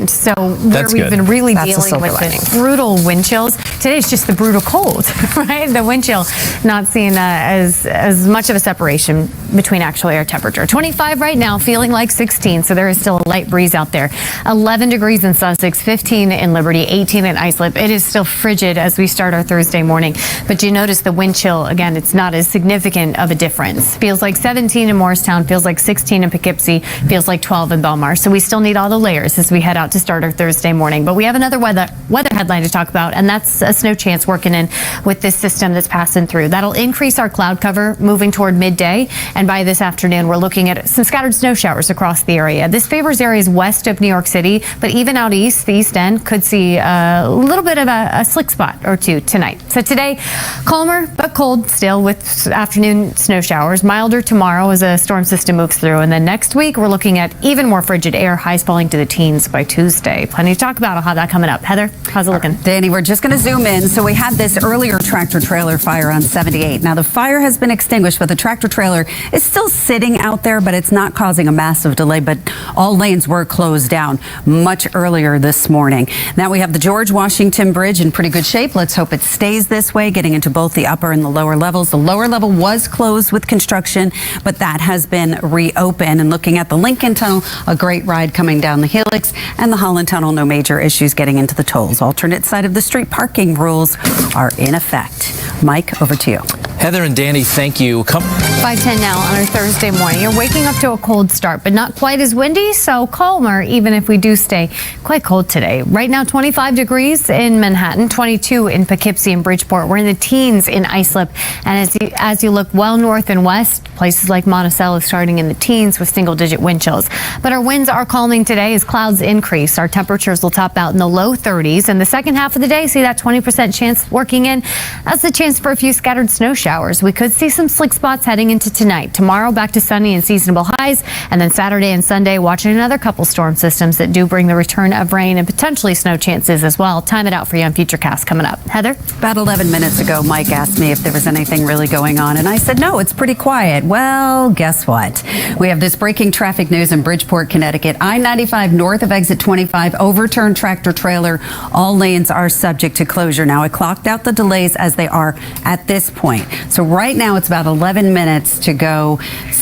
wind. So where we've been really dealing with the brutal wind chills, today it's just the brutal cold, right? The wind chill, not seeing as much of a separation between actual air temperature. 25 right now, feeling like 16, so there is still a light breeze out there. 11 degrees in Sussex, 15 in Liberty, 18 in Islip. It is still frigid as we start our Thursday morning, but you notice the wind chill, again, it's not as significant of a difference. Feels like 17 in Morristown, feels like 16 in Poughkeepsie, feels like 12 in Belmar. So we still need all the layers as we head out to start our Thursday morning. But we have another weather headline to talk about, and that's a snow chance working in with this system that's passing through. That'll increase our cloud cover moving toward midday, and by this afternoon we're looking at some scattered snow showers across the area. This favors areas west of New York City, but even out east, the east end could see a little bit of a slick spot or two tonight. So today, calmer but cold still with afternoon snow showers. Milder tomorrow as a storm system moves through, and then next week we're looking at even more frigid air, highs falling to the teens by Tuesday. Plenty to talk about. I'll have that coming up. Heather, how's it looking? Danny, we're just going to zoom in. So we had this earlier tractor trailer fire on 78. Now the fire has been extinguished, but the tractor trailer is still sitting out there, but it's not causing a massive delay. But all lanes were closed down much earlier this morning. Now we have the George Washington Bridge in pretty good shape. Let's hope it stays this way, getting into both the upper and the lower levels. The lower level was closed with construction, but that has been reopened. And looking at the Lincoln Tunnel, a great ride coming down the Helix, and the Holland Tunnel, no major issues getting into the tolls. Alternate side of the street parking rules are in effect. Mike, over to you. Heather and Danny, thank you. 5:10 now on our Thursday morning. You're waking up to a cold start, but not quite as windy, so calmer, even if we do stay quite cold today. Right now, 25 degrees in Manhattan, 22 in Poughkeepsie and Bridgeport. We're in the teens in Islip, and as you look well north and west, places like Monticello starting in the teens with single-digit wind chills. But our winds are calming today as clouds increase. Our temperatures will top out in the low 30s, and the second half of the day, see that 20% chance working in. That's the chance for a few scattered snow showers. We could see some slick spots heading into tonight. Tomorrow, back to sunny and seasonable highs, and then Saturday and Sunday, watching another couple storm systems that do bring the return of rain and potentially snow chances as well. Time it out for you on Futurecast coming up. Heather? About 11 minutes ago, Mike asked me if there was anything really going on, and I said, no, it's pretty quiet. Well, guess what? We have this breaking traffic news in Bridgeport, Connecticut. I-95 north of exit 25, overturned tractor trailer. All lanes are subject to closure. Now, I clocked out the delays as they are at this point. So right now, it's about 11 minutes to go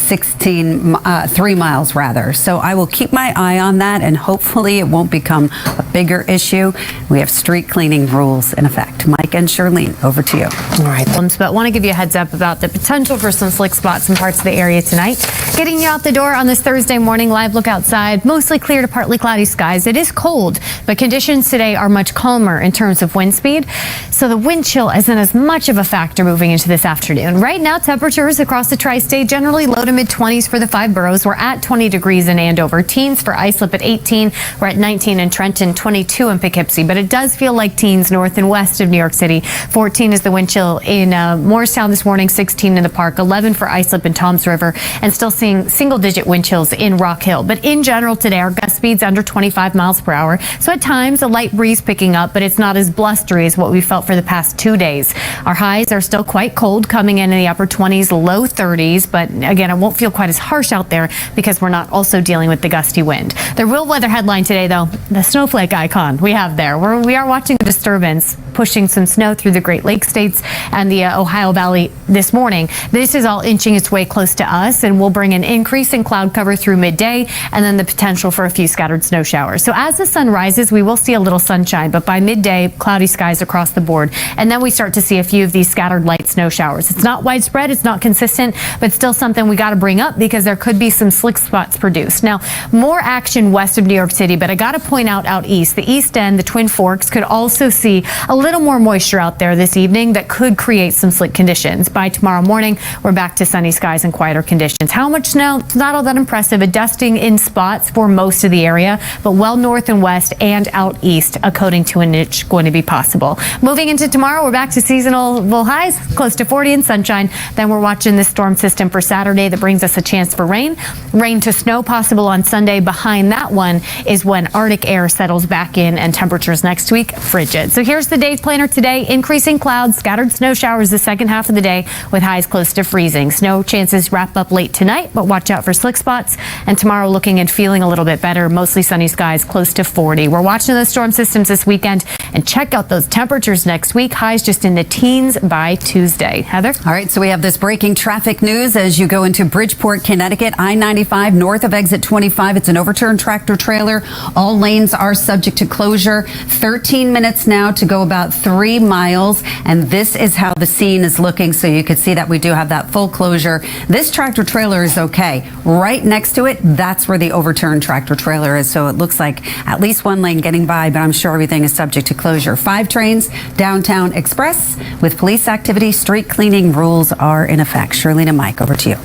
3 miles rather. So I will keep my eye on that, and hopefully it won't become a bigger issue. We have street cleaning rules in effect. Mike and Charlene, over to you. All right. But want to give you a heads up about the potential for some slick spots in parts of the area tonight. Getting you out the door on this Thursday morning, live look outside, mostly clear to partly cloudy skies. It is cold, but conditions today are much calmer in terms of wind speed. So the wind chill isn't as much of a factor moving into this afternoon. Right now, temperatures across the tri-state generally low to mid-20s for the 5 boroughs. We're at 20 degrees in Andover. Teens for Islip at 18. We're at 19 in Trenton, 22 in Poughkeepsie. But it does feel like teens north and west of New York City. 14 is the wind chill in Morristown this morning, 16 in the Park, 11 for Islip and Toms River, and still seeing single-digit wind chills in Rock Hill. But in general today, our gust speed's under 25 miles per hour. So at times, a light breeze picking up, but it's not as blustery as what we felt for the past 2 days. Our highs are still quite cold, coming in the upper 20s, low 30s. But again, it won't feel quite as harsh out there because we're not also dealing with the gusty wind. The real weather headline today, though, the snowflake icon we have there. We are watching a disturbance pushing some snow through the Great Lakes states and the Ohio Valley this morning. This is all inching its way close to us and will bring an increase in cloud cover through midday and then the potential for a few scattered snow showers. So as the sun rises, we will see a little sunshine, but by midday, cloudy skies across the board. And then we start to see a few of these scattered light snow showers. It's not widespread, it's not consistent, but still something we got to bring up because there could be some slick spots produced. Now, more action west of New York City, but I got to point out east, the East End, the Twin Forks could also see a little more moisture out there this evening that could create some slick conditions. By tomorrow morning, we're back to sunny skies and quieter conditions. How much snow? It's not all that impressive. A dusting in spots for most of the area, but well north and west and out east, a coating to a niche going to be possible. Moving into tomorrow, we're back to seasonal highs, close to 40 and sunshine. Then we're watching this storm system for Saturday that brings us a chance for rain. Rain to snow possible on Sunday. Behind that one is when Arctic air settles back in and temperatures next week frigid. So here's the day day planner today, increasing clouds, scattered snow showers the second half of the day with highs close to freezing. Snow chances wrap up late tonight, but watch out for slick spots. And tomorrow looking and feeling a little bit better, mostly sunny skies close to 40. We're watching those storm systems this weekend and check out those temperatures next week. Highs just in the teens by Tuesday. Heather? All right, so we have this breaking traffic news as you go into Bridgeport, Connecticut, I-95 north of exit 25. It's an overturned tractor trailer. All lanes are subject to closure. 13 minutes now to go about 3 miles. And this is how the scene is looking. So you can see that we do have that full closure. This tractor trailer is okay. Right next to it, that's where the overturned tractor trailer is. So it looks like at least one lane getting by, but I'm sure everything is subject to closure. 5 trains, downtown express. With police activity, street cleaning rules are in effect. Shirley and Mike, over to you.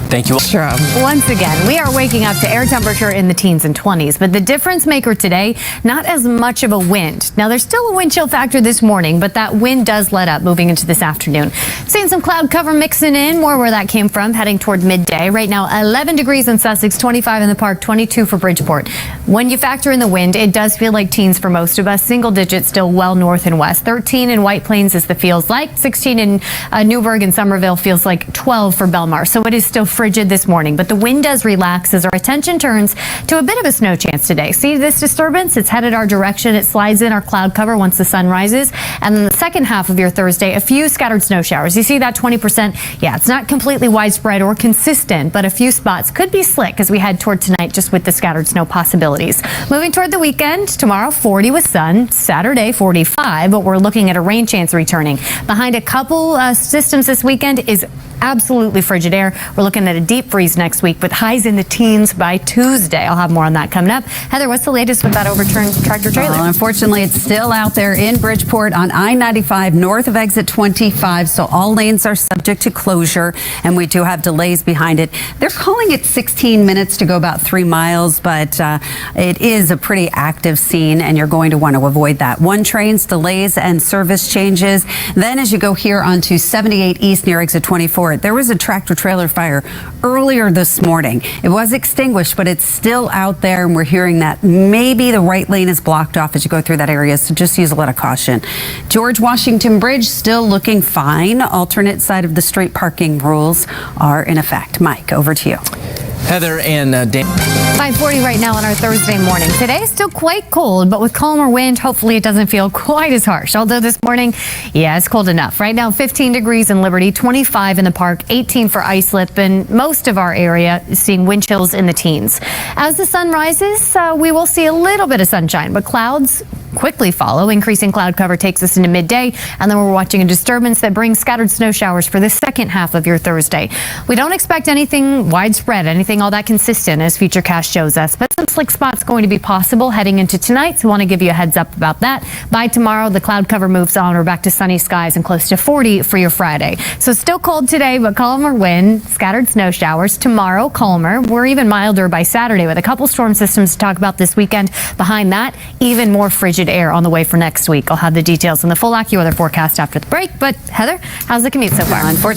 Thank you. Once again, we are waking up to air temperature in the teens and 20s, but the difference maker today, not as much of a wind. Now, there's still a wind chill factor this morning, but that wind does let up moving into this afternoon. Seeing some cloud cover mixing in, more where that came from, heading toward midday. Right now, 11 degrees in Sussex, 25 in the Park, 22 for Bridgeport. When you factor in the wind, it does feel like teens for most of us. Single digits still well north and west. 13 in White Plains is the feels like. 16 in Newburgh and Somerville feels like 12 for Belmar. So it is still frigid this morning, but the wind does relax as our attention turns to a bit of a snow chance today. See this disturbance? It's headed our direction. It slides in our cloud cover once the sun rises. And then the second half of your Thursday, a few scattered snow showers. You see that 20%? Yeah, it's not completely widespread or consistent, but a few spots could be slick as we head toward tonight just with the scattered snow possibilities. Moving toward the weekend, tomorrow 40 with sun, Saturday 45, but we're looking at a rain chance returning. Behind a couple systems this weekend is absolutely frigid air. We're looking at a deep freeze next week with highs in the teens by Tuesday. I'll have more on that coming up. Heather, what's the latest with that overturned tractor trailer? Well, unfortunately, it's still out there in Bridgeport on I-95 north of exit 25. So all lanes are subject to closure, and we do have delays behind it. They're calling it 16 minutes to go about 3 miles, but it is a pretty active scene, and you're going to want to avoid that. 1 train's delays and service changes. Then as you go here onto 78 East near exit 24, there was a tractor trailer fire earlier this morning. It was extinguished, but it's still out there, and we're hearing that maybe the right lane is blocked off as you go through that area, so just use a lot of caution. George Washington Bridge still looking fine. Alternate side of the street parking rules are in effect. Mike, over to you. Heather and Dan. 5:40 right now on our Thursday morning. Today still quite cold, but with calmer wind, hopefully it doesn't feel quite as harsh. Although this morning, yeah, it's cold enough. Right now, 15 degrees in Liberty, 25 in the Park, 18 for Islip, and most of our area is seeing wind chills in the teens. As the sun rises, we will see a little bit of sunshine, but clouds quickly follow. Increasing cloud cover takes us into midday, and then we're watching a disturbance that brings scattered snow showers for the second half of your Thursday. We don't expect anything widespread, anything all that consistent as Futurecast shows us, but some slick spots going to be possible heading into tonight, so we want to give you a heads up about that. By tomorrow, the cloud cover moves on. We're back to sunny skies and close to 40 for your Friday. So still cold today, but calmer wind, scattered snow showers. Tomorrow, calmer. We're even milder by Saturday with a couple storm systems to talk about this weekend. Behind that, even more frigid air on the way for next week. I'll have the details in the full AccuWeather forecast after the break. But Heather, how's the commute so far? Unfortunately,